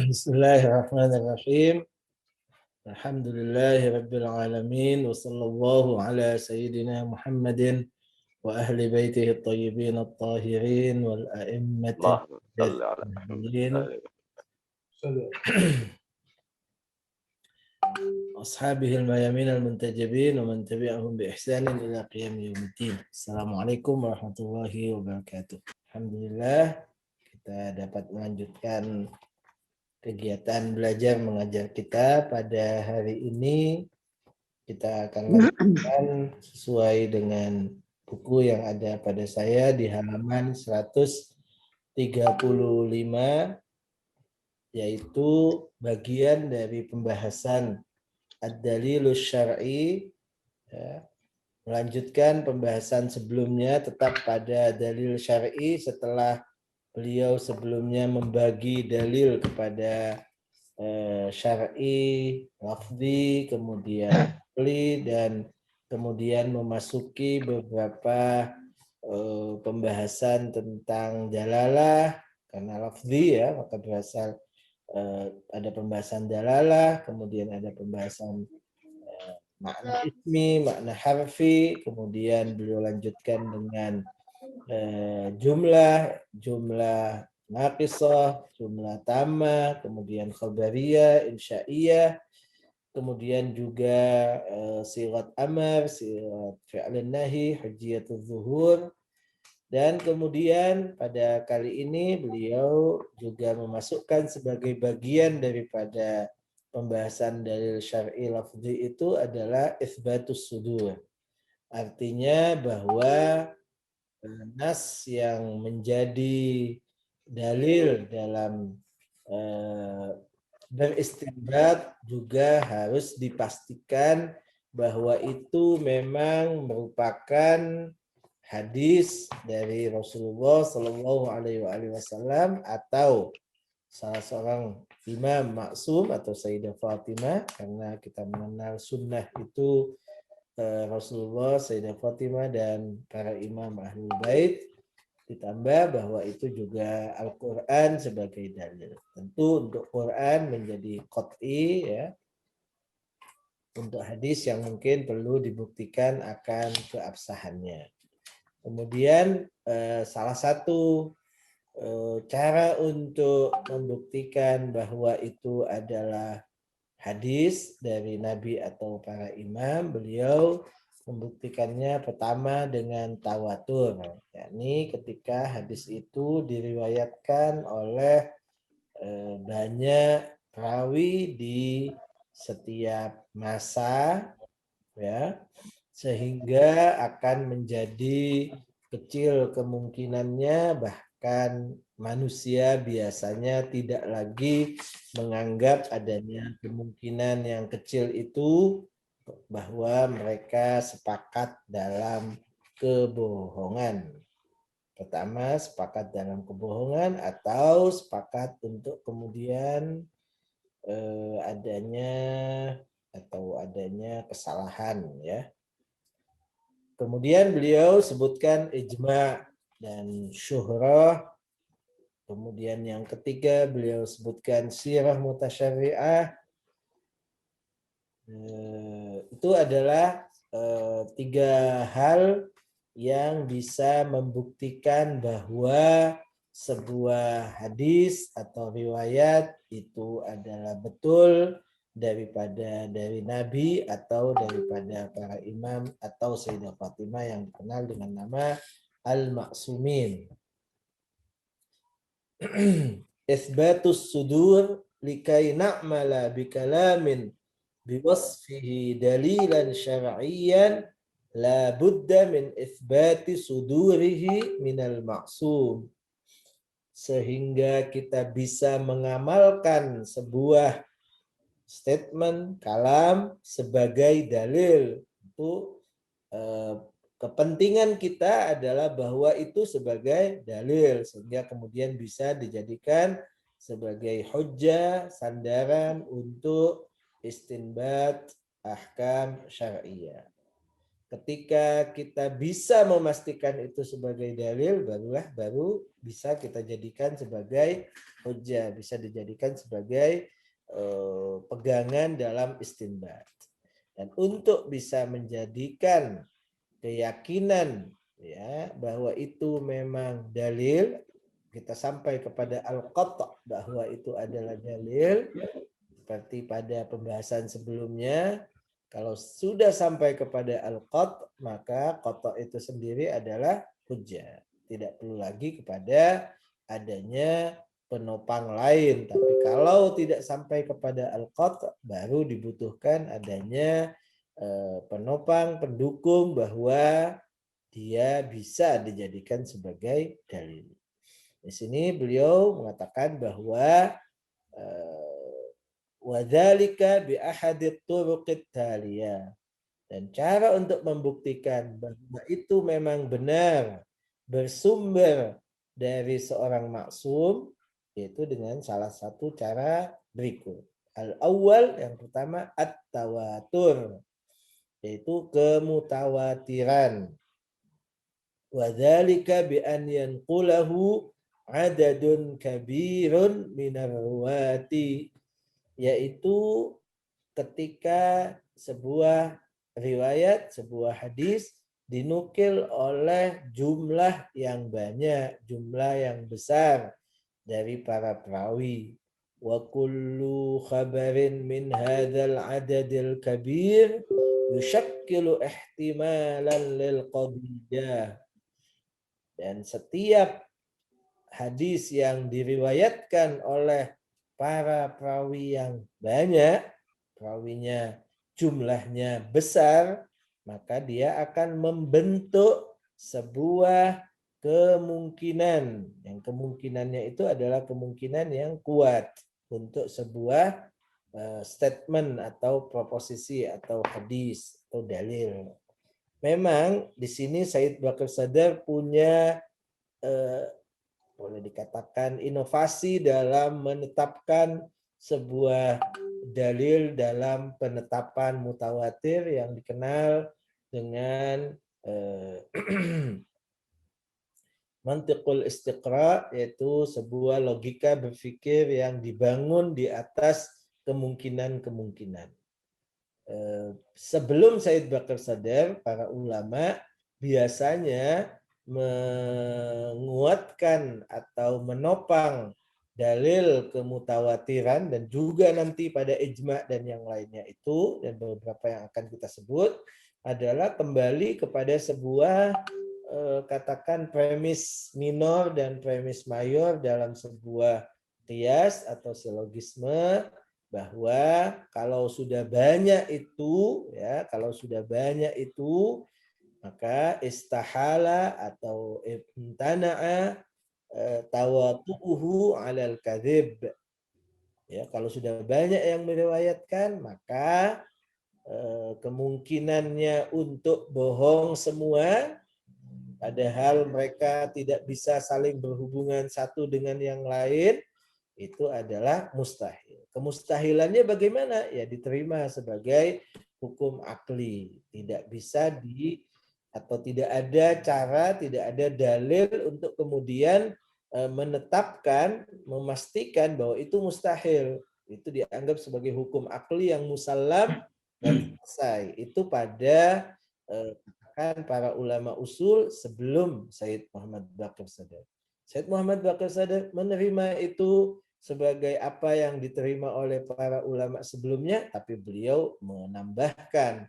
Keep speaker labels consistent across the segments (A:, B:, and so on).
A: Bismillahirrahmanirrahim. Alhamdulillahirabbil alamin wa sallallahu ala sayyidina Muhammadin wa ahli baitihi at-tayyibin at-tahirin wal a'immatil
B: اللهم صل على محمد
A: muhtadin ashabihil mayamin al-muntajibin wa man tabi'ahum bi ihsanin ila qiyam yaumiddin. Assalamualaikum warahmatullahi wabarakatuh. Alhamdulillah kita dapat melanjutkan kegiatan belajar mengajar kita pada hari ini. Kita akan lanjutkan sesuai dengan buku yang ada pada saya di halaman 135, yaitu bagian dari pembahasan ad-dalilus syar'i, ya. Melanjutkan pembahasan sebelumnya tetap pada dalil syar'i setelah beliau sebelumnya membagi dalil kepada syar'i, lafzi, kemudian akli, dan kemudian memasuki beberapa pembahasan tentang dalalah. Karena lafzi ya, maka berasal ada pembahasan dalalah, kemudian ada pembahasan makna ismi, makna harfi, kemudian beliau lanjutkan dengan jumlah naqisah, jumlah tamah, kemudian khabariyah, insya'iyah, kemudian juga sigat amar, sigat fi'lun nahi, hujjiyatuz zuhur, dan kemudian pada kali ini beliau juga memasukkan sebagai bagian daripada pembahasan dalil syar'i lafzi itu adalah itsbatus sudur. Artinya bahwa nas yang menjadi dalil dalam beristinbat juga harus dipastikan bahwa itu memang merupakan hadis dari Rasulullah Shallallahu Alaihi Wasallam atau salah seorang imam maksum atau Sayyidah Fatimah, karena kita mengenal sunnah itu Rasulullah, Sayyidah Fatimah, dan para imam Ahlul Bait, ditambah bahwa itu juga Al-Quran sebagai dalil. Tentu untuk Quran menjadi qat'i ya, untuk hadis yang mungkin perlu dibuktikan akan keabsahannya. Kemudian salah satu cara untuk membuktikan bahwa itu adalah hadis dari Nabi atau para imam, beliau membuktikannya pertama dengan tawatur, yakni ketika hadis itu diriwayatkan oleh banyak rawi di setiap masa, ya, sehingga akan menjadi kecil kemungkinannya, bahkan manusia biasanya tidak lagi menganggap adanya kemungkinan yang kecil itu bahwa mereka sepakat dalam kebohongan. Pertama, sepakat dalam kebohongan atau sepakat untuk kemudian adanya kesalahan ya. Kemudian beliau sebutkan ijma' dan syuhrah. Kemudian yang ketiga beliau sebutkan sirah mutasyarri'ah. Itu adalah tiga hal yang bisa membuktikan bahwa sebuah hadis atau riwayat itu adalah betul dari Nabi atau daripada para imam atau Sayyidah Fatimah yang dikenal dengan nama Al-Ma'sumin. Isbatus sudur likai na'mala bikalamin biwasfihi dalilan syar'iyyan la budda min itsbati sudurihi minal ma'sum. Sehingga kita bisa mengamalkan sebuah statement kalam sebagai dalil. Itu kepentingan kita adalah bahwa itu sebagai dalil, sehingga kemudian bisa dijadikan sebagai hujjah, sandaran untuk istinbat ahkam syariah. Ketika kita bisa memastikan itu sebagai dalil, baru bisa kita jadikan sebagai hujjah, bisa dijadikan sebagai pegangan dalam istinbat. Dan untuk bisa menjadikan keyakinan ya bahwa itu memang dalil, kita sampai kepada al-qata' bahwa itu adalah dalil, seperti pada pembahasan sebelumnya. Kalau sudah sampai kepada al-qat', maka qata' itu sendiri adalah hujjah. Tidak perlu lagi kepada adanya penopang lain. Tapi kalau tidak sampai kepada al-qat', baru dibutuhkan adanya penopang, pendukung bahwa dia bisa dijadikan sebagai dalil. Di sini beliau mengatakan bahwa wadzalika bi ahadit turuqit taliyah. Dan cara untuk membuktikan bahwa itu memang benar bersumber dari seorang maksum, yaitu dengan salah satu cara berikut. Al-awwal, yang pertama, at-tawatur, yaitu kemutawatiran. Wadzalika bi an yanqulahu adadun kabirun minar ruwati, yaitu ketika sebuah riwayat, sebuah hadis dinukil oleh jumlah yang banyak, jumlah yang besar dari para perawi. Wa kullu khabarin min hadzal adadil kabir yushakkilu ihtimalan lil qadiyah. Dan setiap hadis yang diriwayatkan oleh para perawi yang banyak, perawinya jumlahnya besar, maka dia akan membentuk sebuah kemungkinan. Yang kemungkinannya itu adalah kemungkinan yang kuat untuk sebuah statement atau proposisi atau hadis atau dalil. Memang di sini Said Bakar Sadar punya boleh dikatakan inovasi dalam menetapkan sebuah dalil dalam penetapan mutawatir yang dikenal dengan mantiqul istiqra, yaitu sebuah logika berpikir yang dibangun di atas kemungkinan-kemungkinan. Sebelum Said Bakar Sadar, para ulama biasanya menguatkan atau menopang dalil kemutawatiran dan juga nanti pada ijma dan yang lainnya itu, dan beberapa yang akan kita sebut adalah kembali kepada sebuah katakan premis minor dan premis mayor dalam sebuah qiyas atau silogisme, bahwa kalau sudah banyak itu ya, kalau sudah banyak itu maka istahala atau imtana'a tawatu'uhu 'alal kadzib. Ya, kalau sudah banyak yang meriwayatkan, maka kemungkinannya untuk bohong semua, padahal mereka tidak bisa saling berhubungan satu dengan yang lain, itu adalah mustahil. Kemustahilannya bagaimana? Ya diterima sebagai hukum akli. Tidak bisa atau tidak ada cara, tidak ada dalil untuk kemudian menetapkan, memastikan bahwa itu mustahil. Itu dianggap sebagai hukum akli yang musallam dan selesai. Itu pada katakan para ulama usul sebelum Said Muhammad Baqir Sadar. Said Muhammad Baqir Sadar menerima itu sebagai apa yang diterima oleh para ulama sebelumnya, tapi beliau menambahkan.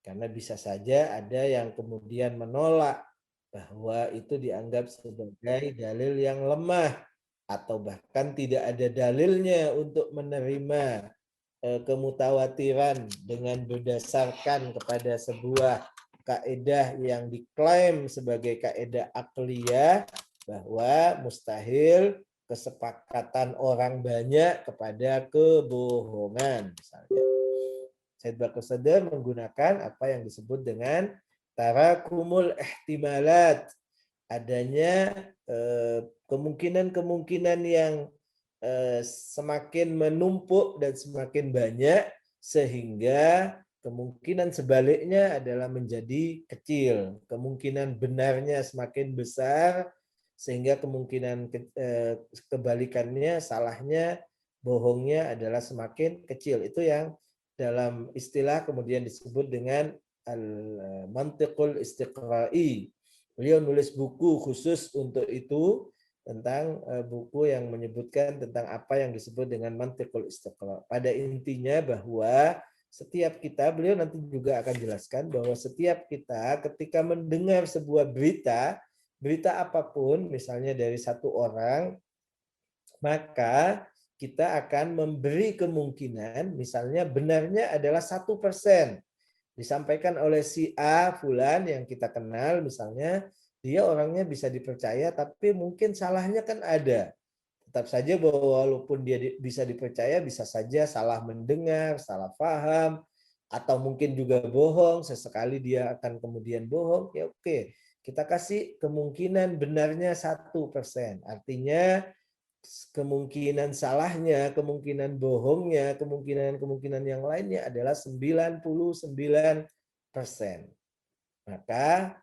A: Karena bisa saja ada yang kemudian menolak bahwa itu dianggap sebagai dalil yang lemah atau bahkan tidak ada dalilnya untuk menerima kemutawatiran dengan berdasarkan kepada sebuah kaidah yang diklaim sebagai kaidah akliyah, bahwa mustahil kesepakatan orang banyak kepada kebohongan misalnya. Said Bakar Sadar menggunakan apa yang disebut dengan tarakumul ihtimalat, adanya kemungkinan-kemungkinan yang semakin menumpuk dan semakin banyak sehingga kemungkinan sebaliknya adalah menjadi kecil. Kemungkinan benarnya semakin besar, sehingga kemungkinan kebalikannya, salahnya, bohongnya adalah semakin kecil. Itu yang dalam istilah kemudian disebut dengan al-mantiqul istiqra'i. Beliau nulis buku khusus untuk itu, tentang buku yang menyebutkan tentang apa yang disebut dengan mantiqul istiqra'. Pada intinya bahwa setiap kita, beliau nanti juga akan jelaskan bahwa setiap kita ketika mendengar sebuah berita, berita apapun, misalnya dari satu orang, maka kita akan memberi kemungkinan, misalnya benarnya adalah 1%. Disampaikan oleh si A, fulan yang kita kenal, misalnya, dia orangnya bisa dipercaya, tapi mungkin salahnya kan ada. Tetap saja bahwa walaupun dia bisa dipercaya, bisa saja salah mendengar, salah paham, atau mungkin juga bohong, sesekali dia akan kemudian bohong, ya oke. Kita kasih kemungkinan benarnya 1%. Artinya kemungkinan salahnya, kemungkinan bohongnya, kemungkinan yang lainnya adalah 99%. Maka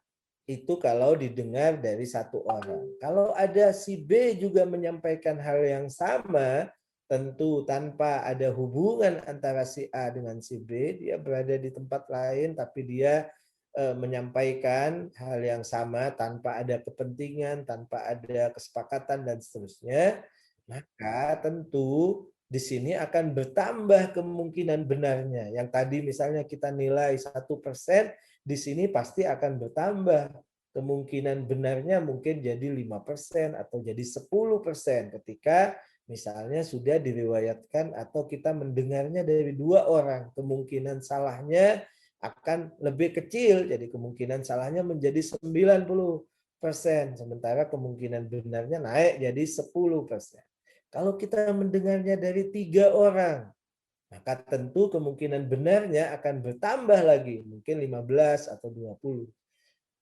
A: itu kalau didengar dari satu orang. Kalau ada si B juga menyampaikan hal yang sama, tentu tanpa ada hubungan antara si A dengan si B, dia berada di tempat lain tapi dia menyampaikan hal yang sama tanpa ada kepentingan, tanpa ada kesepakatan dan seterusnya, maka tentu di sini akan bertambah kemungkinan benarnya. Yang tadi misalnya kita nilai 1%, di sini pasti akan bertambah. Kemungkinan benarnya mungkin jadi 5% atau jadi 10% ketika misalnya sudah diriwayatkan atau kita mendengarnya dari dua orang. Kemungkinan salahnya akan lebih kecil, jadi kemungkinan salahnya menjadi 90%, sementara kemungkinan benarnya naik jadi 10%. Kalau kita mendengarnya dari 3 orang, maka tentu kemungkinan benarnya akan bertambah lagi, mungkin 15 atau 20.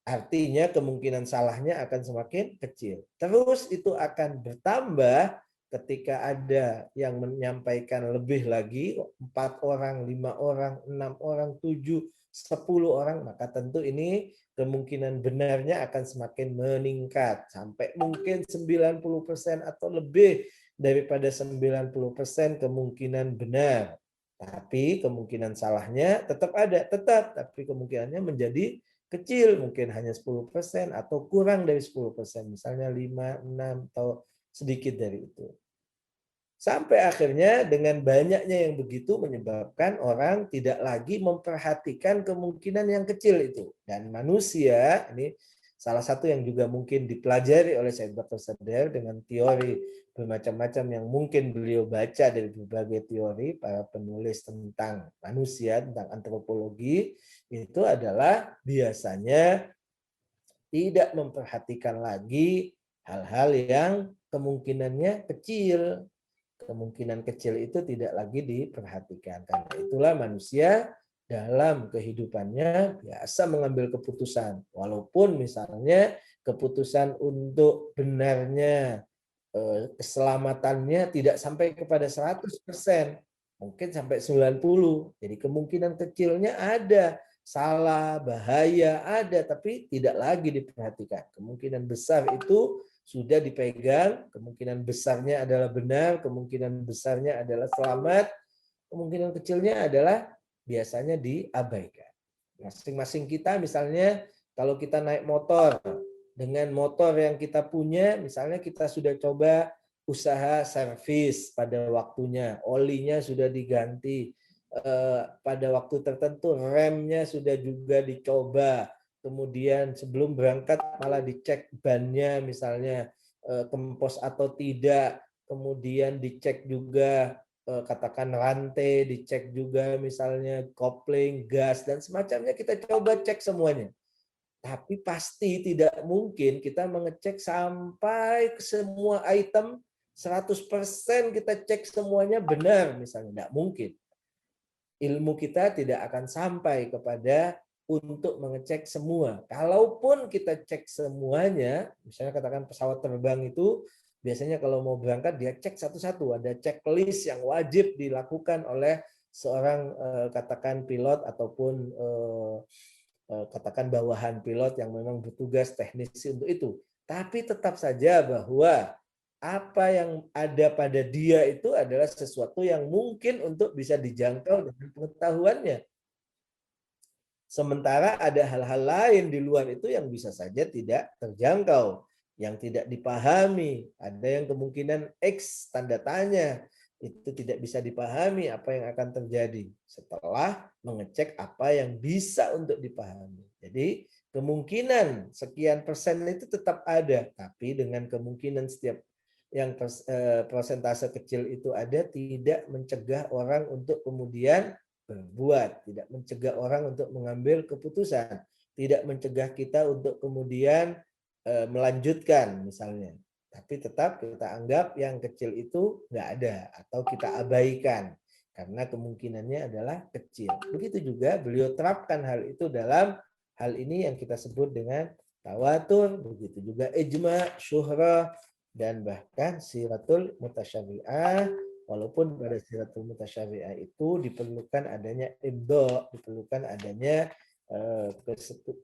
A: Artinya kemungkinan salahnya akan semakin kecil. Terus itu akan bertambah ketika ada yang menyampaikan lebih lagi, 4 orang, 5 orang, 6 orang, 7, 10 orang, maka tentu ini kemungkinan benarnya akan semakin meningkat sampai mungkin 90% atau lebih daripada 90% kemungkinan benar. Tapi kemungkinan salahnya tetap ada, tapi kemungkinannya menjadi kecil, mungkin hanya 10% atau kurang dari 10%, misalnya 5, 6, atau sedikit dari itu. Sampai akhirnya dengan banyaknya yang begitu menyebabkan orang tidak lagi memperhatikan kemungkinan yang kecil itu. Dan manusia, ini salah satu yang juga mungkin dipelajari oleh Said Bakhtir Sadar dengan teori bermacam-macam yang mungkin beliau baca dari berbagai teori para penulis tentang manusia, tentang antropologi, itu adalah biasanya tidak memperhatikan lagi hal-hal yang kemungkinannya kecil. Kemungkinan kecil itu tidak lagi diperhatikan. Karena itulah manusia dalam kehidupannya biasa mengambil keputusan. Walaupun misalnya keputusan untuk benarnya, keselamatannya tidak sampai kepada 100%, mungkin sampai 90%. Jadi kemungkinan kecilnya ada, salah, bahaya ada, tapi tidak lagi diperhatikan. Kemungkinan besar itu sudah dipegang, kemungkinan besarnya adalah benar, kemungkinan besarnya adalah selamat, kemungkinan kecilnya adalah biasanya diabaikan. Masing-masing kita misalnya kalau kita naik motor, dengan motor yang kita punya, misalnya kita sudah coba usaha servis pada waktunya, olinya sudah diganti, pada waktu tertentu remnya sudah juga dicoba, kemudian sebelum berangkat malah dicek bannya misalnya kempos atau tidak, kemudian dicek juga katakan rantai, dicek juga misalnya kopling, gas, dan semacamnya, kita coba cek semuanya. Tapi pasti tidak mungkin kita mengecek sampai ke semua item 100% kita cek semuanya benar misalnya, tidak mungkin. Ilmu kita tidak akan sampai kepada untuk mengecek semua. Kalaupun kita cek semuanya, misalnya katakan pesawat terbang itu biasanya kalau mau berangkat dia cek satu-satu, ada checklist yang wajib dilakukan oleh seorang katakan pilot ataupun katakan bawahan pilot yang memang bertugas teknisi untuk itu. Tapi tetap saja bahwa apa yang ada pada dia itu adalah sesuatu yang mungkin untuk bisa dijangkau dengan pengetahuannya. Sementara ada hal-hal lain di luar itu yang bisa saja tidak terjangkau, yang tidak dipahami. Ada yang kemungkinan X tanda tanya, itu tidak bisa dipahami apa yang akan terjadi setelah mengecek apa yang bisa untuk dipahami. Jadi kemungkinan sekian persen itu tetap ada, tapi dengan kemungkinan setiap yang persentase kecil itu ada tidak mencegah orang untuk kemudian berbuat, tidak mencegah orang untuk mengambil keputusan, tidak mencegah kita untuk kemudian melanjutkan misalnya. Tapi tetap kita anggap yang kecil itu nggak ada atau kita abaikan karena kemungkinannya adalah kecil. Begitu juga beliau terapkan hal itu dalam hal ini yang kita sebut dengan tawatur, begitu juga ijma, syuhrah, dan bahkan siratul mutasyabi'ah. Walaupun pada siratul mutasyabi'ah itu diperlukan adanya ibda, diperlukan adanya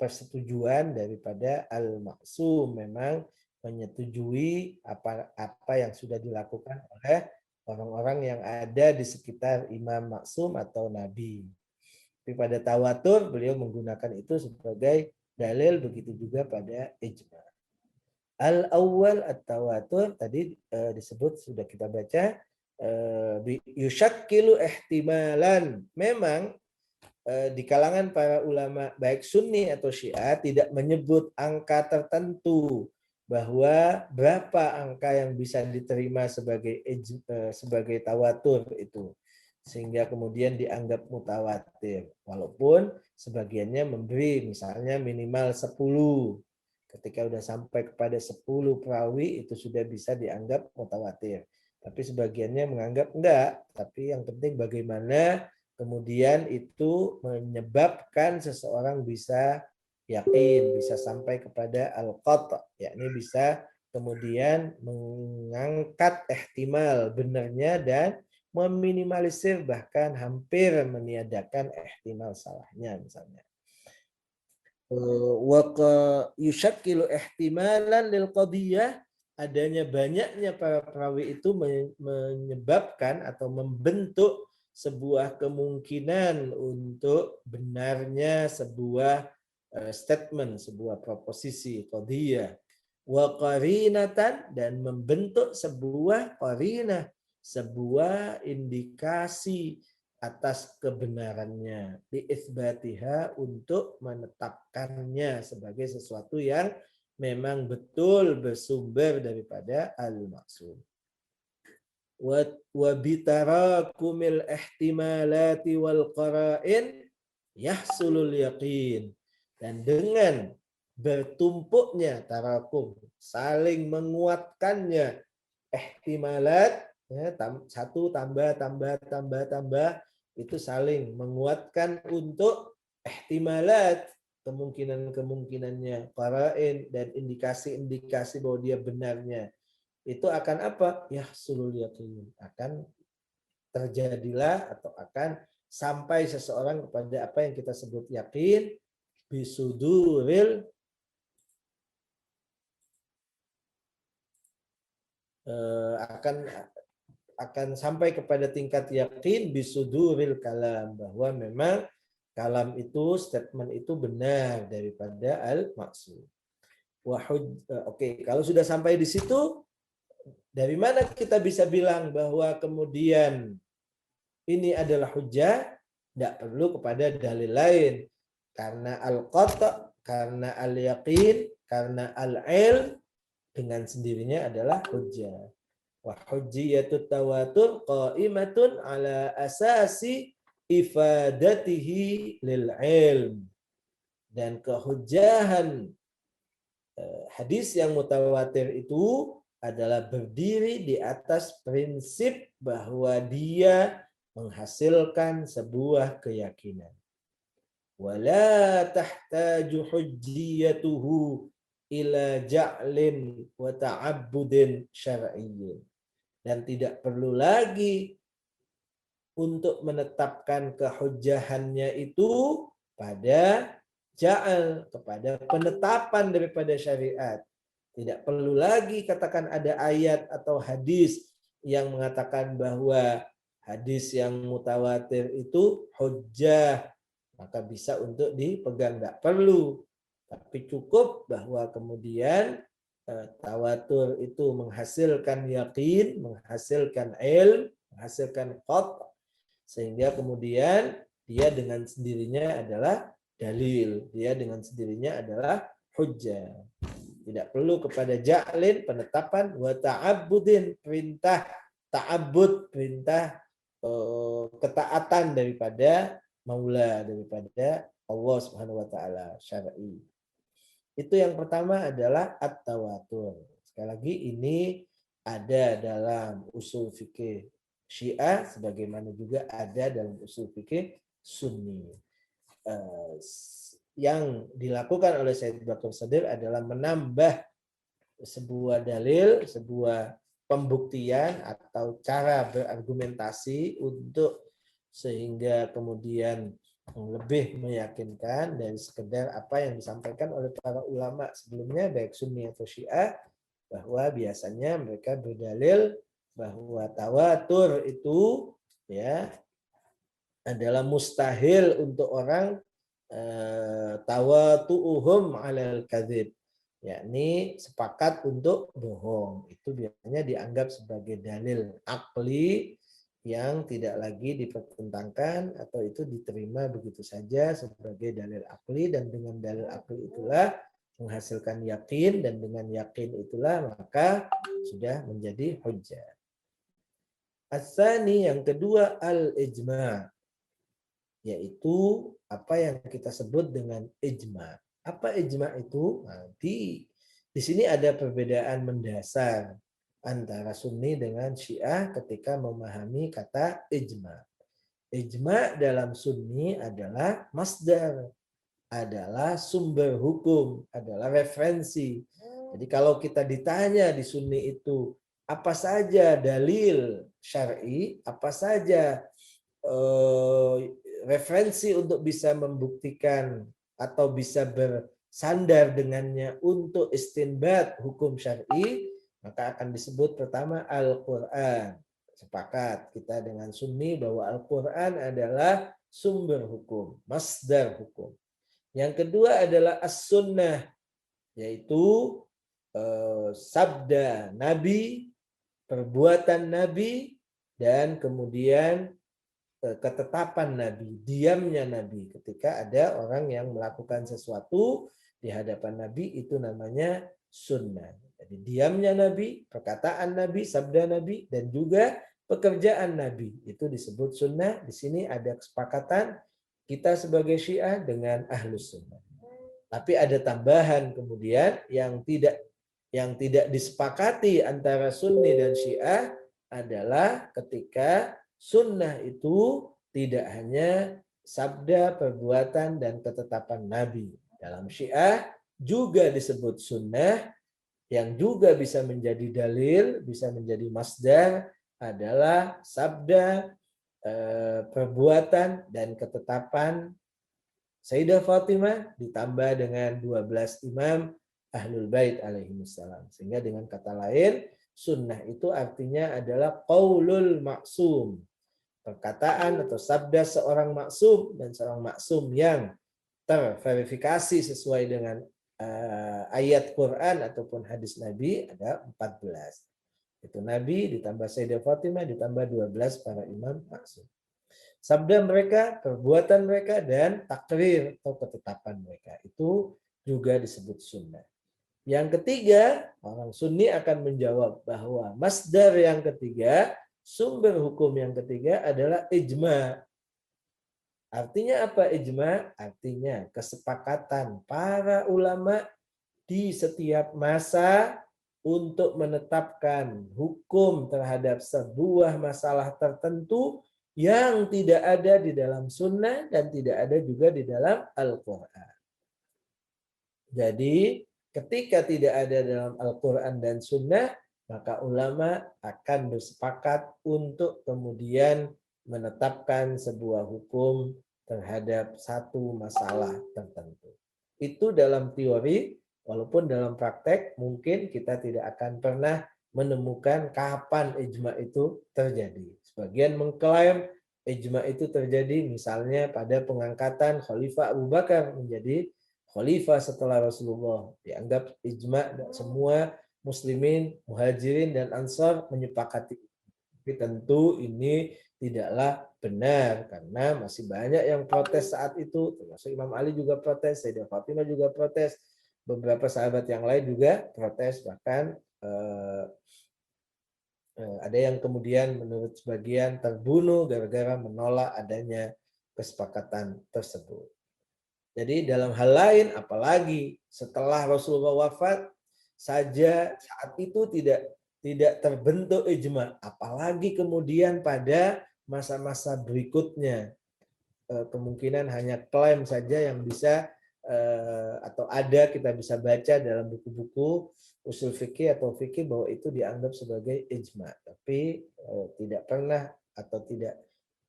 A: persetujuan daripada al-maksum, memang menyetujui apa yang sudah dilakukan oleh orang-orang yang ada di sekitar imam maksum atau nabi. Tapi pada tawatur beliau menggunakan itu sebagai dalil, begitu juga pada ijma. Al-awwal at-tawatur tadi disebut sudah kita baca, yushakkilu ihtimalan. Memang di kalangan para ulama baik Sunni atau Syiah tidak menyebut angka tertentu bahwa berapa angka yang bisa diterima sebagai tawatur itu sehingga kemudian dianggap mutawatir, walaupun sebagiannya memberi misalnya minimal 10. Ketika sudah sampai kepada 10 perawi itu sudah bisa dianggap mutawatir. Tapi sebagiannya menganggap enggak, tapi yang penting bagaimana kemudian itu menyebabkan seseorang bisa yakin, bisa sampai kepada al-qat', yakni bisa kemudian mengangkat ihtimal benarnya dan meminimalisir bahkan hampir meniadakan ihtimal salahnya misalnya. Wa yushakkilu ihtimalan lil qadiyah, adanya banyaknya para perawi itu menyebabkan atau membentuk sebuah kemungkinan untuk benarnya sebuah statement, sebuah proposisi qadiyah. Wa qarinatan, dan membentuk sebuah qarinah, sebuah indikasi atas kebenarannya, diisbatiha, untuk menetapkannya sebagai sesuatu yang memang betul bersumber daripada al-maksum. Wa bitarakumil ihtimalati wal qara'in yahsulul yaqin, dan dengan bertumpuknya tarakum, saling menguatkannya ihtimalat, ya, satu tambah itu saling menguatkan untuk ihtimalat, kemungkinan-kemungkinannya, qara'in, dan indikasi-indikasi bahwa dia benarnya, itu akan apa? Yahsulul yaqin, akan terjadilah atau akan sampai seseorang kepada apa yang kita sebut yakin, bisuduril akan sampai kepada tingkat yakin bisuduril kalam, bahwa memang kalam itu, statement itu benar daripada al-maksum. Oke, kalau sudah sampai di situ, dari mana kita bisa bilang bahwa kemudian ini adalah hujjah? Tidak perlu kepada dalil lain, karena al-qata', karena al-yaqin, karena al-ilm dengan sendirinya adalah hujjah. Wa hujjiyatut tawatur qa'imatun ala asasi ifadatihi lil ilm, dan kehujjahan hadis yang mutawatir itu adalah berdiri di atas prinsip bahwa dia menghasilkan sebuah keyakinan. Wala tahtaju hujjiyatuhu ila ja'lin wa ta'abbudin syar'iyyin, dan tidak perlu lagi untuk menetapkan kehujjahannya itu pada ja'al, kepada penetapan daripada syariat. Tidak perlu lagi katakan ada ayat atau hadis yang mengatakan bahwa hadis yang mutawatir itu hujjah, maka bisa untuk dipegang, tidak perlu. Tapi cukup bahwa kemudian tawatur itu menghasilkan yakin, menghasilkan ilm, menghasilkan qat', sehingga kemudian dia dengan sendirinya adalah dalil, dia dengan sendirinya adalah hujjah. Tidak perlu kepada ja'lin, penetapan, wa ta'abbudin, perintah ta'abbud, perintah ketaatan daripada maula, daripada Allah Subhanahu wa taala syar'i. Itu yang pertama adalah at-tawatur. Sekali lagi ini ada dalam usul fikih Syiah sebagaimana juga ada dalam usul fikih Sunni. Yang dilakukan oleh Syed Baqir Shadiq adalah menambah sebuah dalil, sebuah pembuktian atau cara berargumentasi untuk sehingga kemudian lebih meyakinkan dari sekedar apa yang disampaikan oleh para ulama sebelumnya baik Sunni atau Syiah, bahwa biasanya mereka berdalil bahwa tawatur itu ya adalah mustahil untuk orang tawatu'uhum 'alal kadzib, yakni sepakat untuk bohong. Itu biasanya dianggap sebagai dalil akli yang tidak lagi dipertentangkan atau itu diterima begitu saja sebagai dalil akli, dan dengan dalil akli itulah menghasilkan yakin, dan dengan yakin itulah maka sudah menjadi hujjah. As-tsani, yang kedua, al-ijma', yaitu apa yang kita sebut dengan ijma'. Apa ijma' itu? Nanti di sini ada perbedaan mendasar antara Sunni dengan Syiah ketika memahami kata ijma'. Ijma' dalam Sunni adalah masdar, adalah sumber hukum, adalah referensi. Jadi kalau kita ditanya di Sunni itu apa saja dalil syar'i, apa saja referensi untuk bisa membuktikan atau bisa bersandar dengannya untuk istinbat hukum syar'i, maka akan disebut pertama Al-Quran. Sepakat kita dengan Sunni bahwa Al-Quran adalah sumber hukum, masdar hukum. Yang kedua adalah As-Sunnah, yaitu sabda Nabi, perbuatan Nabi, dan kemudian ketetapan Nabi, diamnya Nabi. Ketika ada orang yang melakukan sesuatu di hadapan Nabi, itu namanya sunnah. Jadi diamnya Nabi, perkataan Nabi, sabda Nabi, dan juga pekerjaan Nabi, itu disebut sunnah. Di sini ada kesepakatan kita sebagai Syiah dengan Ahlus Sunnah. Tapi ada tambahan kemudian yang tidak disepakati antara Sunni dan Syiah adalah ketika sunnah itu tidak hanya sabda, perbuatan, dan ketetapan Nabi. Dalam Syiah juga disebut sunnah, yang juga bisa menjadi dalil, bisa menjadi masdar, adalah sabda, perbuatan, dan ketetapan Sayyidah Fatimah ditambah dengan 12 imam Ahlul Bait alaihimussalam. Sehingga dengan kata lain, sunnah itu artinya adalah qaulul maksum, perkataan atau sabda seorang maksum, dan seorang maksum yang terverifikasi sesuai dengan ayat Quran ataupun hadis Nabi ada 14. Itu Nabi ditambah Sayyidah Fatimah ditambah 12 para imam maksum. Sabda mereka, perbuatan mereka, dan takrir atau ketetapan mereka. Itu juga disebut sunnah. Yang ketiga, orang Sunni akan menjawab bahwa masdar yang ketiga, sumber hukum yang ketiga adalah ijma'. Artinya apa ijma'? Artinya kesepakatan para ulama di setiap masa untuk menetapkan hukum terhadap sebuah masalah tertentu yang tidak ada di dalam sunnah dan tidak ada juga di dalam Al-Quran. Jadi ketika tidak ada dalam Al-Quran dan sunnah, maka ulama akan bersepakat untuk kemudian menetapkan sebuah hukum terhadap satu masalah tertentu. Itu dalam teori, walaupun dalam praktek mungkin kita tidak akan pernah menemukan kapan ijma itu terjadi. Sebagian mengklaim ijma itu terjadi misalnya pada pengangkatan Khalifah Abu Bakar menjadi khalifah setelah Rasulullah. Dianggap ijma semua muslimin, muhajirin dan ansar menyepakati. Tapi tentu ini tidaklah benar karena masih banyak yang protes saat itu, termasuk Imam Ali juga protes, Sayyidah Fatimah juga protes, beberapa sahabat yang lain juga protes, bahkan ada yang kemudian menurut sebagian terbunuh gara-gara menolak adanya kesepakatan tersebut. Jadi dalam hal lain, apalagi setelah Rasulullah wafat saja saat itu tidak terbentuk ijma, apalagi kemudian pada masa-masa berikutnya kemungkinan hanya klaim saja yang bisa atau ada kita bisa baca dalam buku-buku usul fikih atau fikih bahwa itu dianggap sebagai ijma, tapi tidak pernah atau tidak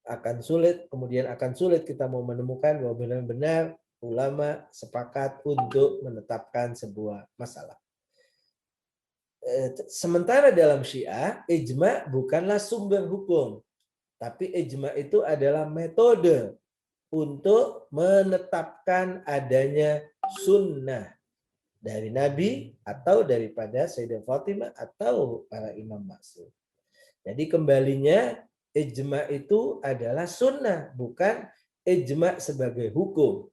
A: akan sulit, kemudian akan sulit kita mau menemukan bahwa benar-benar ulama sepakat untuk menetapkan sebuah masalah. Sementara dalam Syiah, ijma bukanlah sumber hukum, tapi ijma itu adalah metode untuk menetapkan adanya sunnah dari Nabi atau daripada Sayyidah Fatimah atau para imam maksum. Jadi kembalinya ijma itu adalah sunnah, bukan ijma sebagai hukum.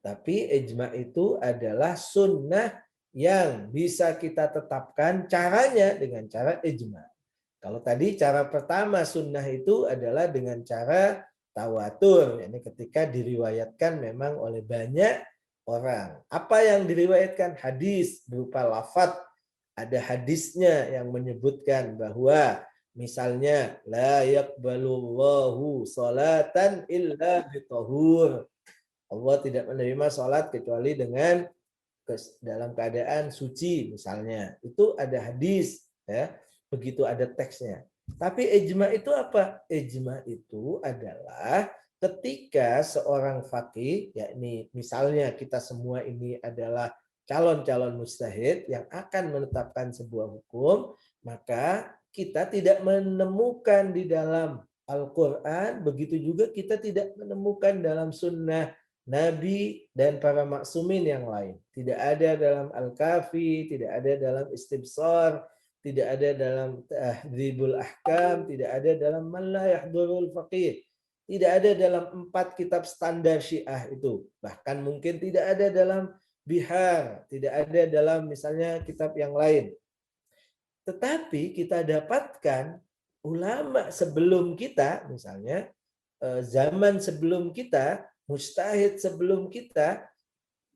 A: Tapi ijma itu adalah sunnah yang bisa kita tetapkan caranya dengan cara ijma. Kalau tadi cara pertama sunnah itu adalah dengan cara tawatur, yakni ketika diriwayatkan memang oleh banyak orang. Apa yang diriwayatkan? Hadis berupa lafaz. Ada hadisnya yang menyebutkan bahwa misalnya la yaqbalullahu salatan illa bitahur. Allah tidak menerima salat kecuali dengan dalam keadaan suci misalnya. Itu ada hadis ya. Begitu ada teksnya. Tapi ijma itu apa? Ijma itu adalah ketika seorang faqih, yakni misalnya kita semua ini adalah calon-calon mujtahid yang akan menetapkan sebuah hukum, maka kita tidak menemukan di dalam Al-Quran, begitu juga kita tidak menemukan dalam sunnah Nabi dan para maksumin yang lain. Tidak ada dalam Al-Kafi, tidak ada dalam Istibsar, tidak ada dalam Tahdhibul Ahkam, tidak ada dalam Man La Yahdurul Faqih, tidak ada dalam 4 kitab standar Syiah itu. Bahkan mungkin tidak ada dalam Bihar, tidak ada dalam misalnya kitab yang lain. Tetapi kita dapatkan ulama sebelum kita, misalnya zaman sebelum kita, mujtahid sebelum kita,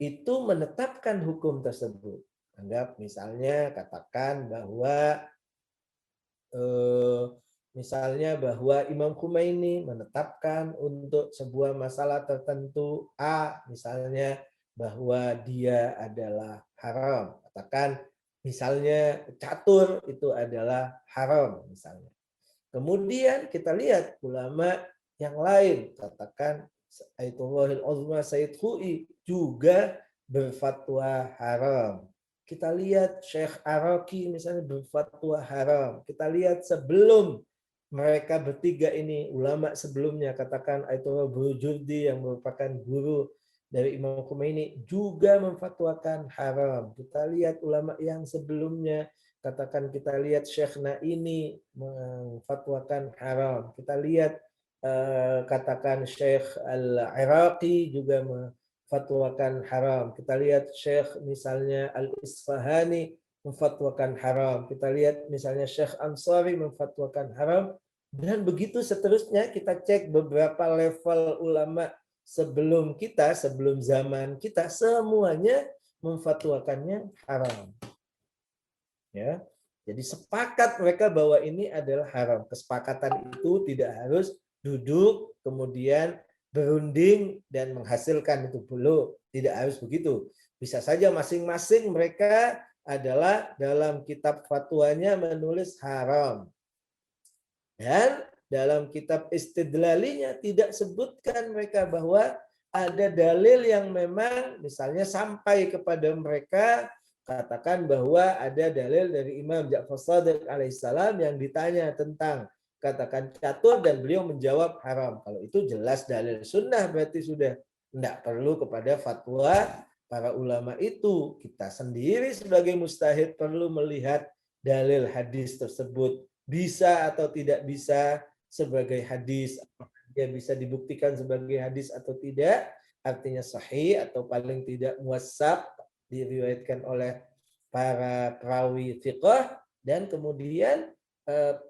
A: itu menetapkan hukum tersebut. Anggap misalnya katakan bahwa Imam Khomeini menetapkan untuk sebuah masalah tertentu A, misalnya bahwa dia adalah haram. Katakan misalnya catur itu adalah haram misalnya. Kemudian kita lihat ulama yang lain, katakan Ayatullahil Uzma Sayyid Khu'i juga berfatwa haram. Kita lihat Syekh Araki misalnya berfatwa haram. Kita lihat sebelum mereka bertiga ini, ulama sebelumnya, katakan Ayatullah Burujurdi yang merupakan guru dari Imam Khomeini juga memfatwakan haram. Kita lihat ulama yang sebelumnya, katakan kita lihat Syekh Naini memfatwakan haram. Kita lihat katakan Syekh Al-Iraqi juga memfatwakan haram. Kita lihat Syekh misalnya Al-Isfahani memfatwakan haram. Kita lihat misalnya Syekh Ansari memfatwakan haram. Dan begitu seterusnya, kita cek beberapa level ulama sebelum kita, sebelum zaman kita, semuanya memfatwakannya haram. Ya. Jadi sepakat mereka bahwa ini adalah haram. Kesepakatan itu tidak harus duduk kemudian berunding dan menghasilkan itu belum, tidak harus begitu. Bisa saja masing-masing mereka adalah dalam kitab fatwanya menulis haram. Dan dalam kitab istidlalinya tidak sebutkan mereka bahwa ada dalil yang memang misalnya sampai kepada mereka, katakan bahwa ada dalil dari Imam Ja'far Shadiq alaihissalam yang ditanya tentang katakan catur dan beliau menjawab haram. Kalau itu jelas dalil sunnah, berarti sudah tidak perlu kepada fatwa para ulama itu. Kita sendiri sebagai mujtahid perlu melihat dalil hadis tersebut bisa atau tidak bisa sebagai hadis, dia bisa dibuktikan sebagai hadis atau tidak, artinya sahih atau paling tidak muwassaq, diriwayatkan oleh para perawi thiqah, dan kemudian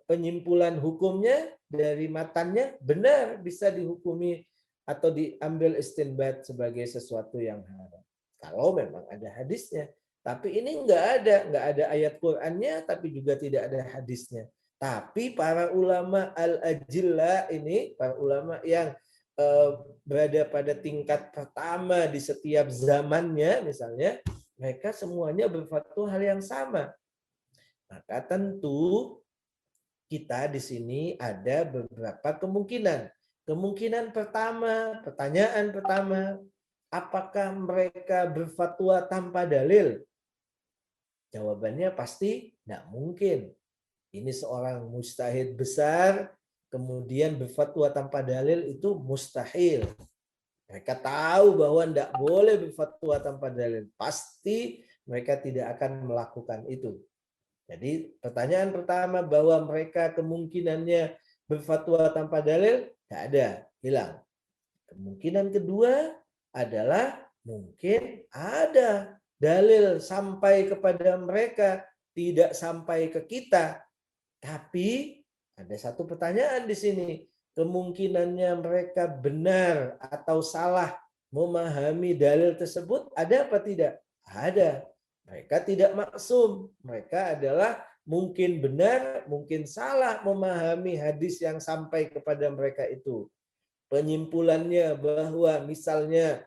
A: penyimpulan hukumnya dari matannya benar bisa dihukumi atau diambil istinbat sebagai sesuatu yang haram. Kalau memang ada hadisnya. Tapi ini nggak ada ayat Qur'annya, tapi juga tidak ada hadisnya. Tapi para ulama al-ajilla ini, para ulama yang berada pada tingkat pertama di setiap zamannya, misalnya, mereka semuanya berfatwa hal yang sama. Maka tentu kita di sini ada beberapa kemungkinan. Kemungkinan pertama, pertanyaan pertama, apakah mereka berfatwa tanpa dalil? Jawabannya pasti tidak mungkin. Ini seorang mujtahid besar, kemudian berfatwa tanpa dalil itu mustahil. Mereka tahu bahwa tidak boleh berfatwa tanpa dalil. Pasti mereka tidak akan melakukan itu. Jadi pertanyaan pertama bahwa mereka kemungkinannya berfatwa tanpa dalil, tidak ada, hilang. Kemungkinan kedua adalah mungkin ada dalil sampai kepada mereka, tidak sampai ke kita. Tapi ada satu pertanyaan di sini. Kemungkinannya mereka benar atau salah memahami dalil tersebut ada apa tidak? Ada. Mereka tidak maksum. Mereka adalah mungkin benar, mungkin salah memahami hadis yang sampai kepada mereka itu. Penyimpulannya bahwa misalnya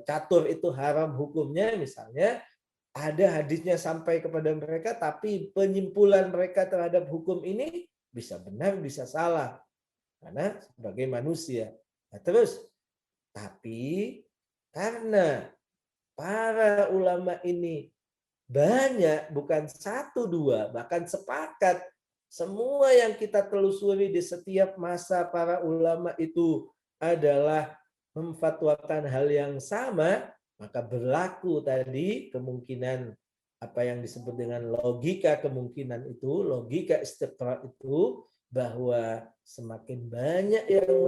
A: catur itu haram hukumnya, misalnya ada hadisnya sampai kepada mereka, tapi penyimpulan mereka terhadap hukum ini bisa benar, bisa salah, karena sebagai manusia. Nah, terus, tapi karena para ulama ini banyak, bukan satu dua, bahkan sepakat, semua yang kita telusuri di setiap masa para ulama itu adalah memfatwakan hal yang sama, maka berlaku tadi kemungkinan apa yang disebut dengan logika kemungkinan itu, logika istiqra itu, bahwa semakin banyak yang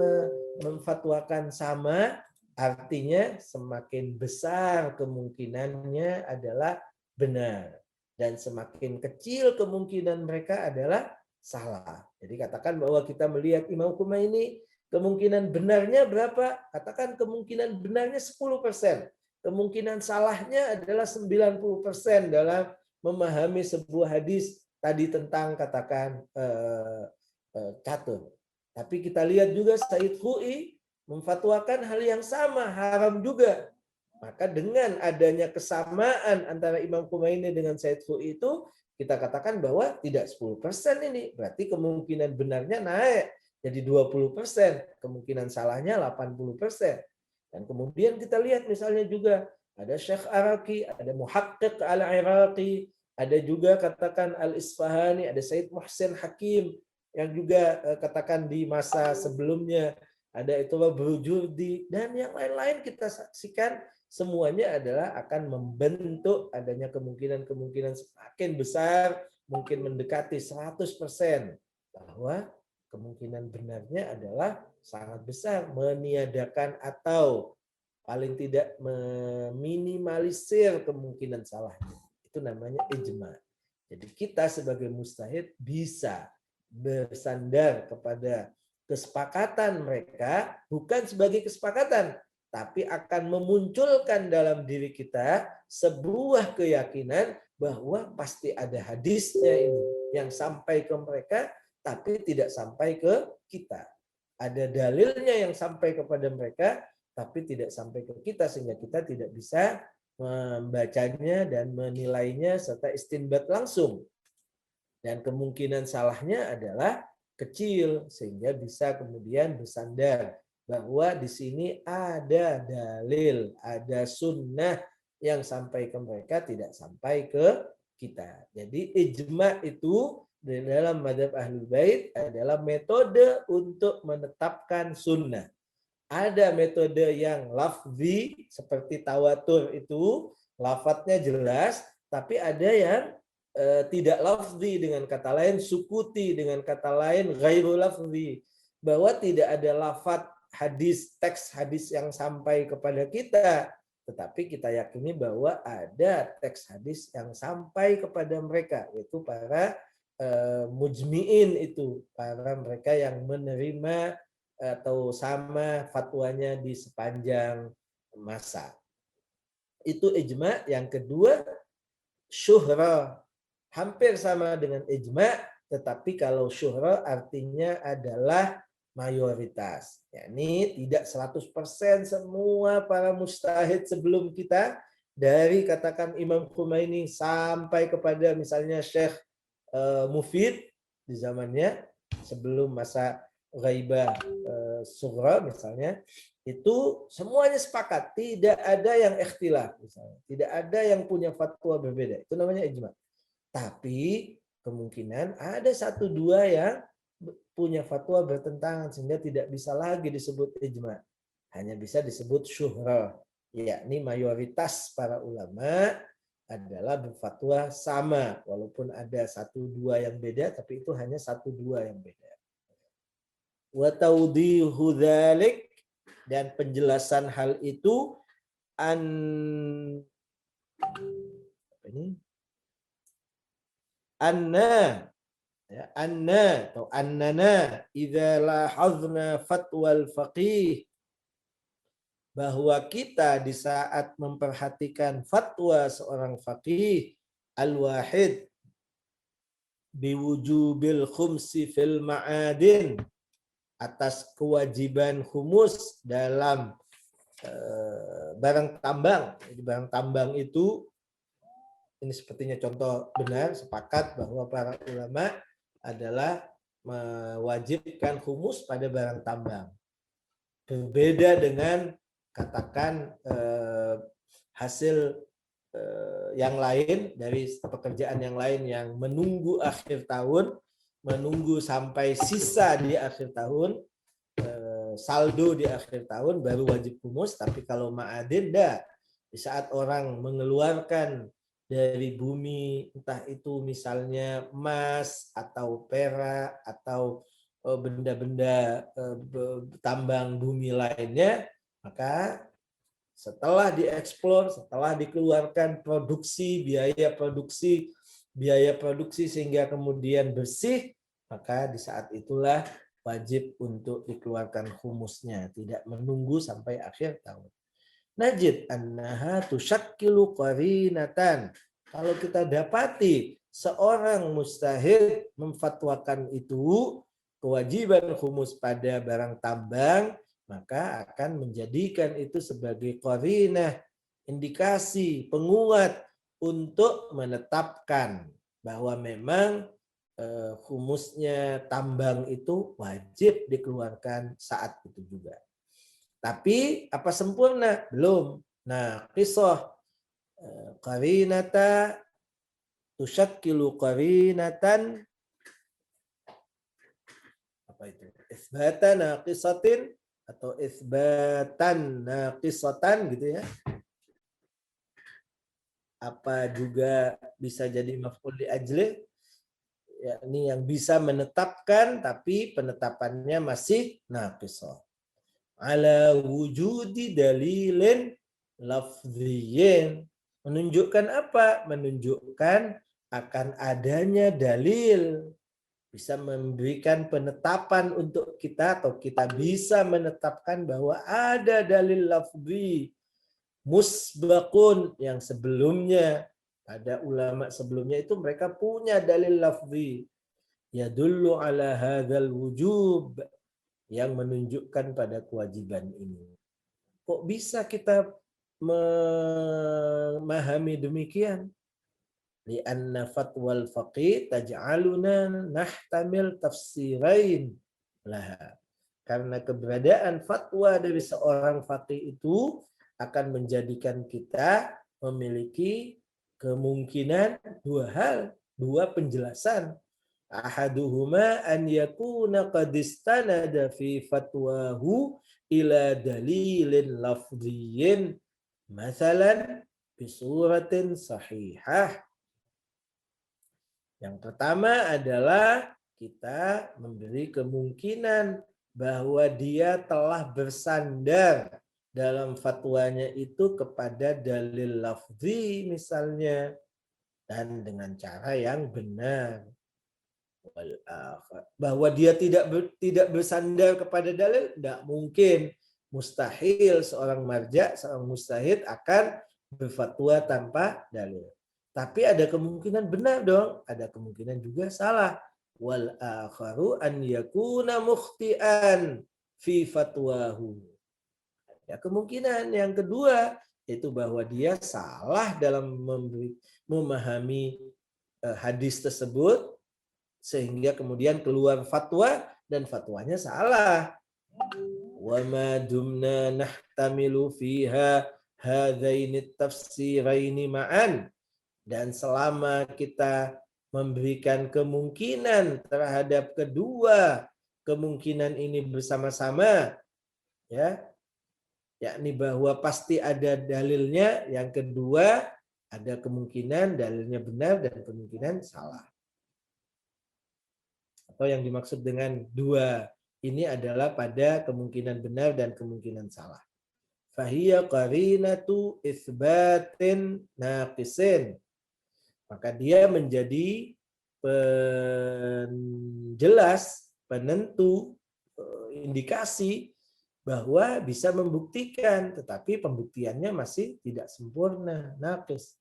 A: memfatwakan sama, artinya semakin besar kemungkinannya adalah benar. Dan semakin kecil kemungkinan mereka adalah salah. Jadi katakan bahwa kita melihat Imam Khomeini, kemungkinan benarnya berapa? Katakan kemungkinan benarnya 10%. Kemungkinan salahnya adalah 90% dalam memahami sebuah hadis tadi tentang katakan catur. Tapi kita lihat juga Said Khou'i memfatwakan hal yang sama, haram juga. Maka dengan adanya kesamaan antara Imam Khomeini dengan Said Khou'i itu, kita katakan bahwa tidak 10% ini. Berarti kemungkinan benarnya naik jadi 20%. Kemungkinan salahnya 80%. Dan kemudian kita lihat misalnya juga ada Syekh Araqi, ada Muhaqqiq Al-Iraqi, ada juga katakan Al-Isfahani, ada Said Muhsin Hakim, yang juga katakan di masa sebelumnya ada itu Burjurdi, dan yang lain-lain kita saksikan semuanya adalah akan membentuk adanya kemungkinan-kemungkinan semakin besar, mungkin mendekati 100%, bahwa kemungkinan benarnya adalah sangat besar, meniadakan atau paling tidak meminimalisir kemungkinan salahnya. Itu namanya ijma. Jadi kita sebagai mujtahid bisa bersandar kepada kesepakatan mereka, bukan sebagai kesepakatan, tapi akan memunculkan dalam diri kita sebuah keyakinan bahwa pasti ada hadisnya ini yang sampai ke mereka, tapi tidak sampai ke kita. Ada dalilnya yang sampai kepada mereka, tapi tidak sampai ke kita, sehingga kita tidak bisa membacanya dan menilainya serta istinbat langsung. Dan kemungkinan salahnya adalah kecil, sehingga bisa kemudian bersandar bahwa di sini ada dalil, ada sunnah yang sampai ke mereka, tidak sampai ke kita. Jadi ijma itu di dalam mazhab Ahlul Bait adalah metode untuk menetapkan sunnah. Ada metode yang lafzi seperti tawatur itu, lafadznya jelas, tapi ada yang tidak lafzi, dengan kata lain sukuti, dengan kata lain ghairu lafzi, bahwa tidak ada lafadz hadis, teks hadis yang sampai kepada kita, tetapi kita yakini bahwa ada teks hadis yang sampai kepada mereka, yaitu para mujmi'in, itu para mereka yang menerima atau sama fatwanya di sepanjang masa. Itu ijma. Yang kedua, syuhra. Hampir sama dengan ijma, tetapi kalau syuhra artinya adalah mayoritas. Yakni tidak 100% semua para mujtahid sebelum kita, dari katakan Imam Khomeini sampai kepada misalnya Syekh Mufid di zamannya sebelum masa ghaibah sughra misalnya, itu semuanya sepakat, tidak ada yang ikhtilaf misalnya, tidak ada yang punya fatwa berbeda. Itu namanya ijma. Tapi kemungkinan ada satu dua yang punya fatwa bertentangan, sehingga tidak bisa lagi disebut ijma, hanya bisa disebut syuhra, yakni mayoritas para ulama adalah berfatwa sama, walaupun ada satu dua yang beda, tapi itu hanya satu dua yang beda. Wa tawdihu dzalik, dan penjelasan hal itu, anna atau annana idza lahazna fatwal faqih, bahwa kita di saat memperhatikan fatwa seorang faqih al-wahid biwujubil khumsi fil ma'adin, atas kewajiban humus dalam barang tambang. Jadi barang tambang itu, ini sepertinya contoh benar, sepakat bahwa para ulama adalah mewajibkan humus pada barang tambang. Berbeda dengan katakan hasil yang lain, dari pekerjaan yang lain yang menunggu akhir tahun, menunggu sampai sisa di akhir tahun, saldo di akhir tahun baru wajib humus. Tapi kalau ma'adin, di saat orang mengeluarkan dari bumi, entah itu misalnya emas atau perak atau benda-benda tambang bumi lainnya, maka setelah dieksplor, setelah dikeluarkan biaya produksi sehingga kemudian bersih, maka di saat itulah wajib untuk dikeluarkan humusnya, tidak menunggu sampai akhir tahun. Najid annaha tusyakkilu qarinatan. Kalau kita dapati seorang mujtahid memfatwakan itu kewajiban humus pada barang tambang, maka akan menjadikan itu sebagai qarinah, indikasi, penguat untuk menetapkan bahwa memang humusnya tambang itu wajib dikeluarkan saat itu juga. Tapi apa sempurna? Belum. Nah, qisah qarinata tusyakkilu qarinatan, apa itu? Isbatan naqisatin atau isbatan naqisatan gitu ya. Apa juga bisa jadi maf'ul li ajli, yakni yang bisa menetapkan tapi penetapannya masih naqisah. Ala wujudi dalilin lafziyin, menunjukkan apa? Menunjukkan akan adanya dalil, bisa memberikan penetapan untuk kita, atau kita bisa menetapkan bahwa ada dalil lafzi musbaqun, yang sebelumnya ada ulama sebelumnya itu mereka punya dalil lafzi yadullu ala hadzal wujub, yang menunjukkan pada kewajiban ini. Kok bisa kita memahami demikian? li'anna fatwal faqih taj'aluna nahtamil tafsirain laha. Karena keberadaan fatwa dari seorang faqih itu akan menjadikan kita memiliki kemungkinan dua hal, dua penjelasan. Ahaduhuma an yakuna qad istanada fi fatwahu ila dalilin lafdhiyin masalan bi suratin sahihah. Yang pertama adalah kita memberi kemungkinan bahwa dia telah bersandar dalam fatwanya itu kepada dalil lafzi misalnya, dan dengan cara yang benar. Bahwa dia tidak bersandar kepada dalil, tidak mungkin. Mustahil seorang marja, seorang mustahid akan berfatwa tanpa dalil. Tapi ada kemungkinan benar dong, ada kemungkinan juga salah. Wal akharu an yakuna mukhtian fi fatwahu. Ya, kemungkinan yang kedua itu bahwa dia salah dalam memahami hadis tersebut, sehingga kemudian keluar fatwa dan fatwanya salah. Wa ma dumna nahtamilu fiha hadzaini tafsiraini ma'an. Dan selama kita memberikan kemungkinan terhadap kedua kemungkinan ini bersama-sama, ya, yakni bahwa pasti ada dalilnya, yang kedua ada kemungkinan dalilnya benar dan kemungkinan salah. Atau yang dimaksud dengan dua ini adalah pada kemungkinan benar dan kemungkinan salah. Fahiya qarinatu itsbatin naqisin. Maka dia menjadi penjelas, penentu, indikasi bahwa bisa membuktikan, tetapi pembuktiannya masih tidak sempurna, naqis.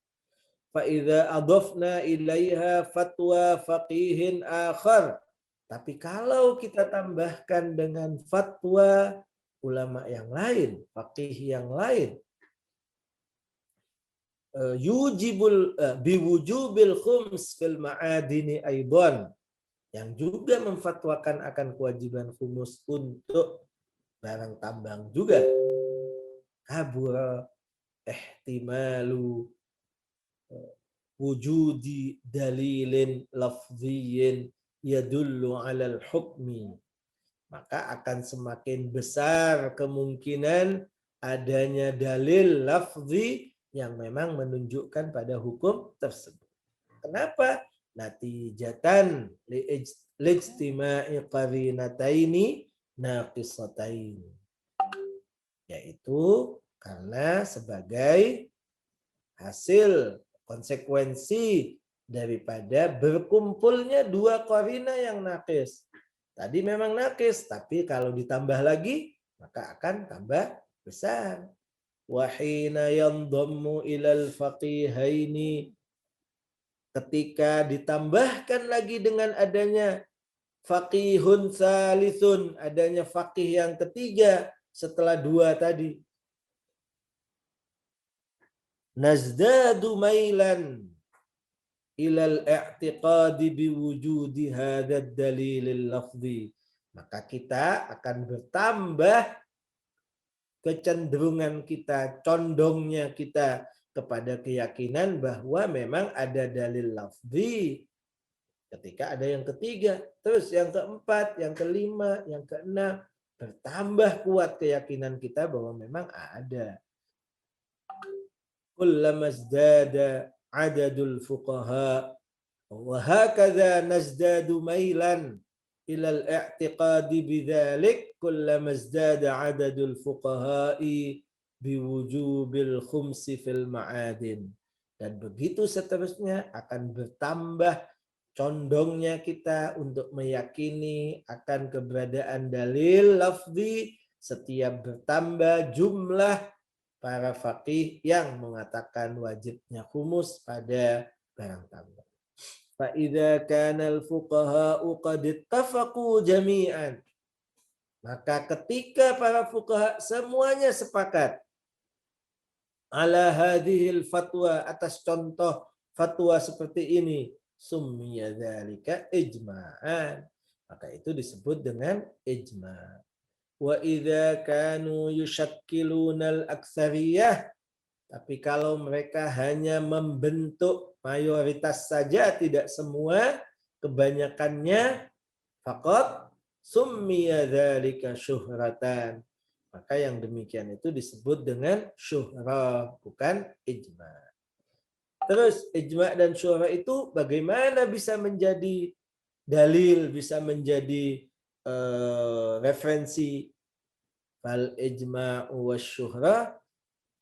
A: Fa idza adafna ilaiha fatwa faqihin akhar. Tapi kalau kita tambahkan dengan fatwa ulama yang lain, faqih yang lain, yujibul biwujubil khums fil ma'adini aidan, yang juga memfatwakan akan kewajiban khumus untuk barang tambang juga. Kabura ihtimalu wujudi dalilin lafziyin yadullu alal hukmi, maka akan semakin besar kemungkinan adanya dalil lafzi yang memang menunjukkan pada hukum tersebut. Kenapa? Natijatan lijtima'i qarinataini naqisatain, yaitu karena sebagai hasil konsekuensi daripada berkumpulnya dua qarina yang naqis. Tadi memang naqis, tapi kalau ditambah lagi maka akan tambah besar. Wa hina yandammu ilal faqihaini, ketika ditambahkan lagi dengan adanya faqihun salisun, adanya faqih yang ketiga setelah dua tadi, nazdadu mailan ilal i'tiqadi biwujudi hadzal dalilil lafzi, maka kita akan bertambah kecenderungan kita, condongnya kita kepada keyakinan bahwa memang ada dalil lafzi ketika ada yang ketiga, terus yang keempat, yang kelima, yang keenam, bertambah kuat keyakinan kita bahwa memang ada. Kullama izdada adadul fuqaha wa hakadha nazdadu mailan ila al-i'tiqadi bidzalik kullama izdada adadul fuqaha'i biwujubil khumsi fil ma'adin. Dan begitu seterusnya akan bertambah condongnya kita untuk meyakini akan keberadaan dalil lafzi setiap bertambah jumlah para faqih yang mengatakan wajibnya khumus pada barang tambang. Fa idza kana al-fuqaha'u qad ittafaqu jami'an, maka ketika para fuqaha semuanya sepakat ala hadhil fatwa, atas contoh fatwa seperti ini, summiya dzalika ijma'an. Maka itu disebut dengan ijma'. Wa idza kanu yushakkiluna al-aktsariyah, tapi kalau mereka hanya membentuk mayoritas saja, tidak semua, kebanyakannya, faqad summiya dzalika syuhratan. Maka yang demikian itu disebut dengan syuhrah, bukan ijma. Terus ijma dan syuhrah itu bagaimana bisa menjadi dalil, bisa menjadi referensi? Fal ijma'u wasyuhrah,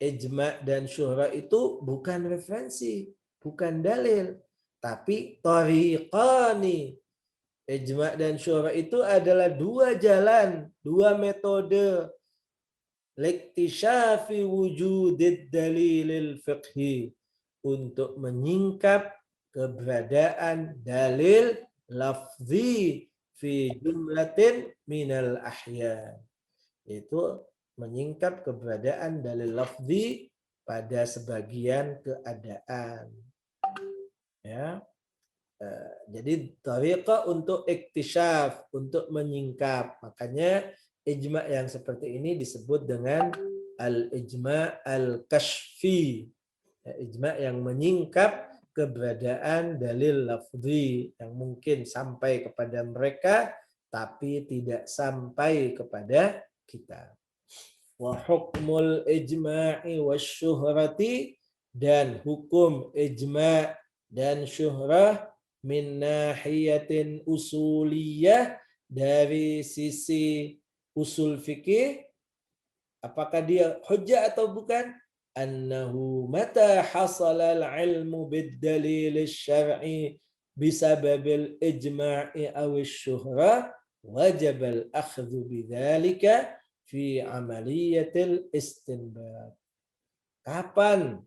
A: ijma dan syuhrah itu bukan referensi, bukan dalil, tapi tariqani. Ijma dan syuhrah itu adalah dua jalan, dua metode liktisyafi wujudid dalilil fiqhi, untuk menyingkap keberadaan dalil lafzi fi jumlatin minal ahyan. Itu menyingkap keberadaan dalil lafzi pada sebagian keadaan. Ya. Jadi tariqah untuk iktisyaf, untuk menyingkap. Makanya ijma' yang seperti ini disebut dengan al-ijma' al-kashfi. Ijma' yang menyingkap keberadaan dalil lafzi yang mungkin sampai kepada mereka tapi tidak sampai kepada kita. Wa hukmul ijma'i wasyuhrati, dan hukum ijma' dan syuhrah min nahiyatin usuliyah, dari sisi usul fikih, apakah dia hujjah atau bukan? Annahu mata hasala al-ilmu bid-dalil asy-syar'i bisababil ijma'i aw asy-syuhrah wajib al-akhdhu bidzalika fi amaliyatil istinbat. Kapan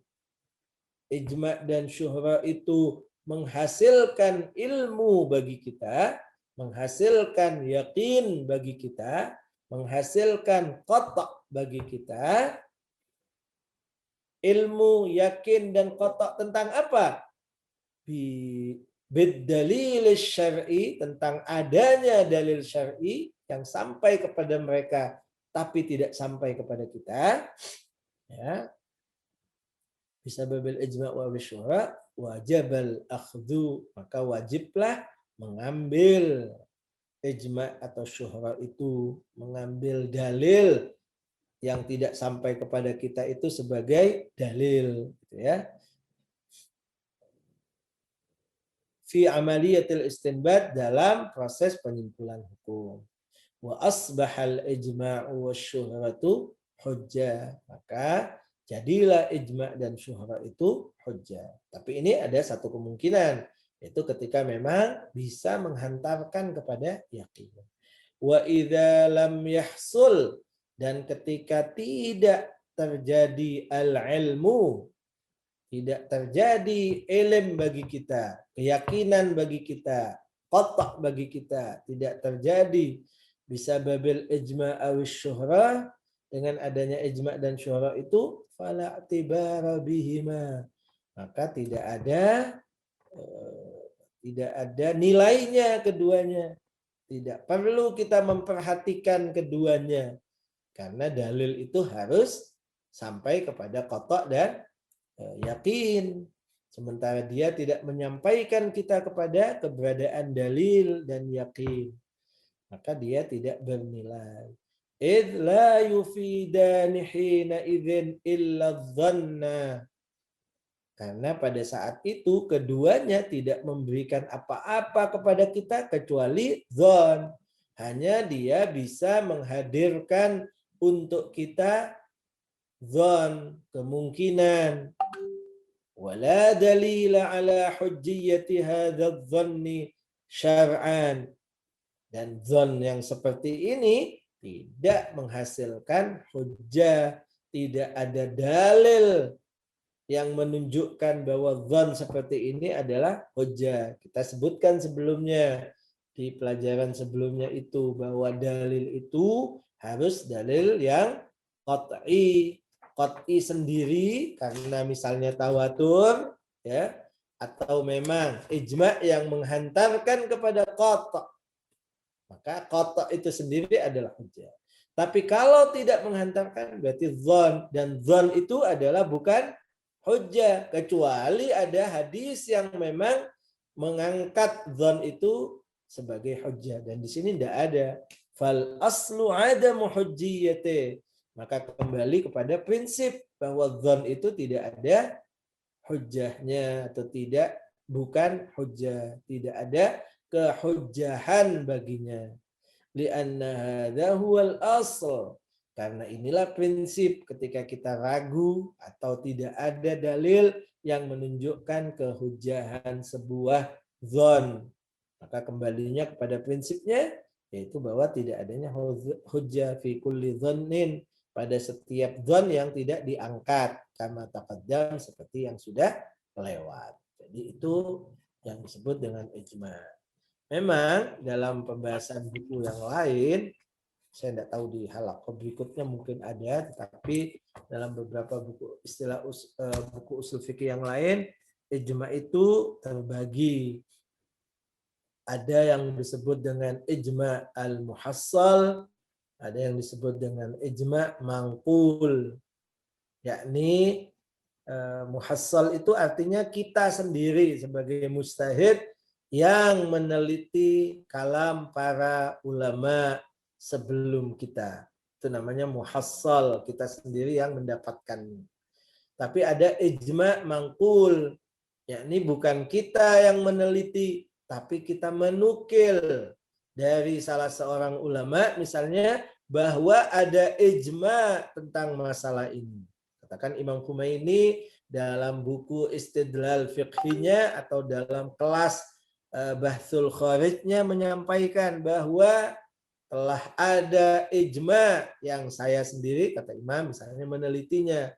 A: ijma' dan syuhrah itu menghasilkan ilmu bagi kita, menghasilkan yakin bagi kita, menghasilkan qata' bagi kita. Ilmu, yakin, dan qata' tentang apa? Bid-dalil syar'i, tentang adanya dalil syar'i yang sampai kepada mereka tapi tidak sampai kepada kita. Ya. Bisa babil ijma' wa bisyura wajibal akhdhu, maka wajiblah mengambil ijma' atau syuhra itu, mengambil dalil yang tidak sampai kepada kita itu sebagai dalil, gitu ya. Fi amaliyatil istinbat, dalam proses penyimpulan hukum. Wa asbahal ijma'u wasyuhratu hujjah, maka jadilah ijma' dan syuhrah itu hujjah. Tapi ini ada satu kemungkinan, yaitu ketika memang bisa menghantarkan kepada yakin. Wa idza lam yahsul, dan ketika tidak terjadi al-ilmu, tidak terjadi ilm bagi kita, keyakinan bagi kita, qata' bagi kita, tidak terjadi bisa babil ijma' awis syuhrah, dengan adanya ijma' dan syuhrah itu, fala i'tibara bihima, maka tidak ada nilainya keduanya. Tidak perlu kita memperhatikan keduanya, karena dalil itu harus sampai kepada qata' dan yakin. Sementara dia tidak menyampaikan kita kepada keberadaan dalil dan yakin, maka dia tidak bernilai. Idz la yufidani hina idzin illa dhanna, karena pada saat itu keduanya tidak memberikan apa-apa kepada kita kecuali dzan. Hanya dia bisa menghadirkan untuk kita dzan, kemungkinan. Wala dalila ala hujjiyati hadzal dhanni syar'an, dan dzan yang seperti ini tidak menghasilkan hujjah, tidak ada dalil yang menunjukkan bahwa dzan seperti ini adalah hujjah. Kita sebutkan sebelumnya di pelajaran sebelumnya itu bahwa dalil itu harus dalil yang qat'i sendiri, karena misalnya tawatur, ya, atau memang ijma yang menghantarkan kepada qata', maka qata' itu sendiri adalah hujjah. Tapi kalau tidak menghantarkan berarti dzan, dan dzan itu adalah bukan hujjah kecuali ada hadis yang memang mengangkat dzan itu sebagai hujjah, dan di sini tidak ada. Fal aslu adamu hujjiyati, maka kembali kepada prinsip bahwa dzan itu tidak ada hujjahnya atau tidak, bukan hujjah, tidak ada kehujjahan baginya. Lianna hadza huwal asl, karena inilah prinsip ketika kita ragu atau tidak ada dalil yang menunjukkan kehujjahan sebuah dzan, maka kembalinya kepada prinsipnya, yaitu bahwa tidak adanya hujjah fi kulli dzannin, pada setiap dzan yang tidak diangkat, kama taqaddam, seperti yang sudah lewat. Jadi itu yang disebut dengan ijma. Memang dalam pembahasan buku yang lain, saya tidak tahu di halaqah berikutnya mungkin ada, tetapi dalam beberapa buku istilah buku usul fikih yang lain, ijma itu terbagi. Ada yang disebut dengan ijma al-muhassal, ada yang disebut dengan ijma mangqul. Yakni muhassal itu artinya kita sendiri sebagai mujtahid yang meneliti kalam para ulama sebelum kita. Itu namanya muhassal, kita sendiri yang mendapatkan. Tapi ada ijma mangqul, yakni bukan kita yang meneliti, tapi kita menukil dari salah seorang ulama misalnya bahwa ada ijma tentang masalah ini. Katakan Imam Khumaini dalam buku Istidlal Fiqhinya atau dalam kelas Bahthul Kharijnya menyampaikan bahwa telah ada ijma yang saya sendiri, kata Imam, misalnya menelitinya.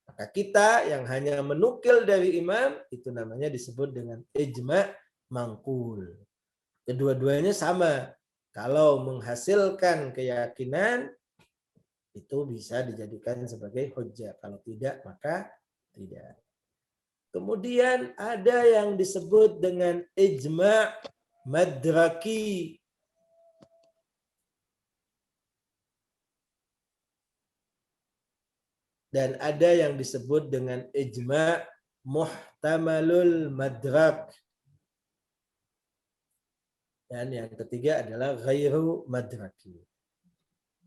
A: Maka kita yang hanya menukil dari Imam, itu namanya disebut dengan ijma mangkul. Kedua-duanya sama. Kalau menghasilkan keyakinan, itu bisa dijadikan sebagai hujjah. Kalau tidak, maka tidak. Kemudian ada yang disebut dengan ijma madraki. Dan ada yang disebut dengan ijma muhtamalul madrak. Dan yang ketiga adalah ghairu madraki.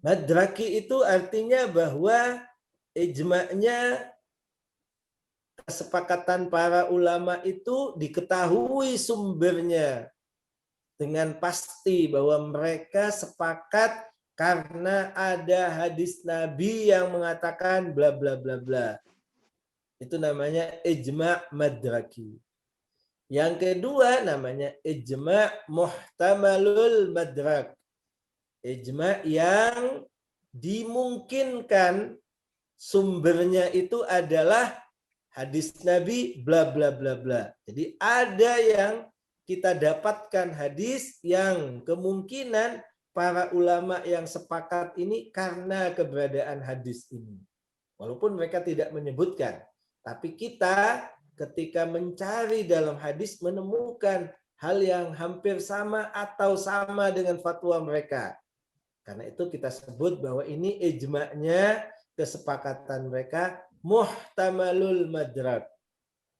A: Madraki itu artinya bahwa ijma'nya, kesepakatan para ulama itu diketahui sumbernya dengan pasti bahwa mereka sepakat karena ada hadis Nabi yang mengatakan bla bla bla bla. Itu namanya ijma' madraki. Yang kedua namanya ijma' muhtamalul madrak. Ijma' yang dimungkinkan sumbernya itu adalah hadis Nabi bla bla bla bla. Jadi ada yang kita dapatkan hadis yang kemungkinan para ulama yang sepakat ini karena keberadaan hadis ini. Walaupun mereka tidak menyebutkan. Tapi kita ketika mencari dalam hadis menemukan hal yang hampir sama atau sama dengan fatwa mereka. Karena itu kita sebut bahwa ini ijma'nya, kesepakatan mereka muhtamalul madrak.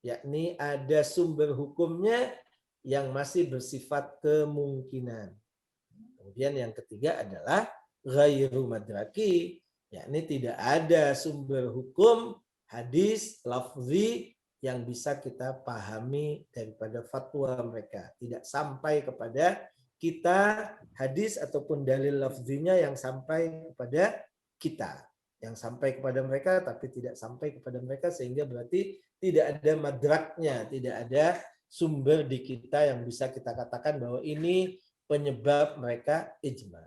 A: Yakni ada sumber hukumnya yang masih bersifat kemungkinan. Kemudian yang ketiga adalah ghairu madraki, yakni tidak ada sumber hukum hadis lafzi yang bisa kita pahami daripada fatwa mereka, tidak sampai kepada kita hadis ataupun dalil lafzinya yang sampai kepada kita, yang sampai kepada mereka tapi tidak sampai kepada mereka, sehingga berarti tidak ada madraknya, tidak ada sumber di kita yang bisa kita katakan bahwa ini penyebab mereka ijma.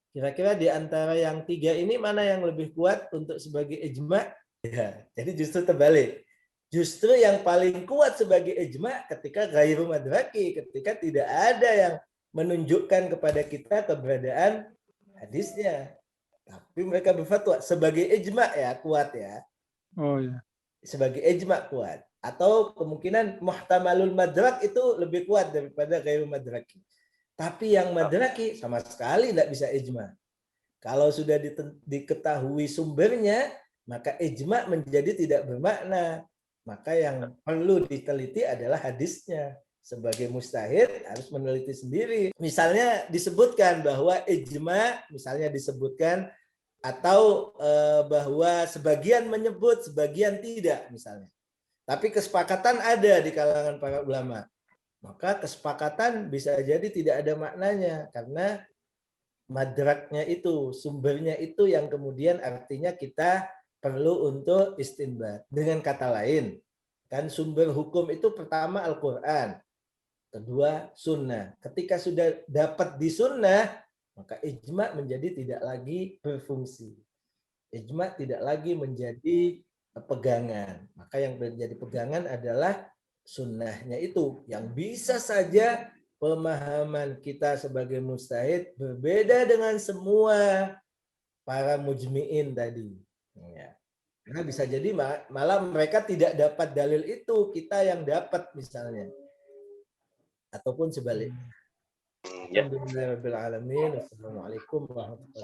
A: Kira-kira di antara yang tiga ini mana yang lebih kuat untuk sebagai ijma? Ya, jadi justru terbalik. Justru yang paling kuat sebagai ijma ketika ghairu madraki, ketika tidak ada yang menunjukkan kepada kita keberadaan hadisnya. Tapi mereka berfatwa sebagai ijma ya kuat ya.
B: Oh ya.
A: Sebagai ijma kuat. Atau kemungkinan muhtamalul madrak itu lebih kuat daripada ghairu madraki. Tapi yang madraki sama sekali tidak bisa ijma. Kalau sudah diketahui sumbernya, maka ijma menjadi tidak bermakna. Maka yang perlu diteliti adalah hadisnya. Sebagai mustahid harus meneliti sendiri. Misalnya disebutkan bahwa ijma, misalnya disebutkan atau bahwa sebagian menyebut, sebagian tidak misalnya. Tapi kesepakatan ada di kalangan para ulama. Maka kesepakatan bisa jadi tidak ada maknanya karena madraknya itu, sumbernya itu yang kemudian artinya kita perlu untuk istinbat. Dengan kata lain, kan sumber hukum itu pertama Al-Quran, kedua sunnah. Ketika sudah dapat di sunnah, maka ijma menjadi tidak lagi berfungsi. Ijma tidak lagi menjadi pegangan. Maka yang menjadi pegangan adalah sunnahnya itu, yang bisa saja pemahaman kita sebagai mujtahid berbeda dengan semua para mujmi'in tadi. Ya. Karena bisa jadi malah mereka tidak dapat dalil itu, kita yang dapat misalnya. Ataupun sebaliknya. Alhamdulillahirabbil alamin. Wassalamualaikum warahmatullahi wabarakatuh.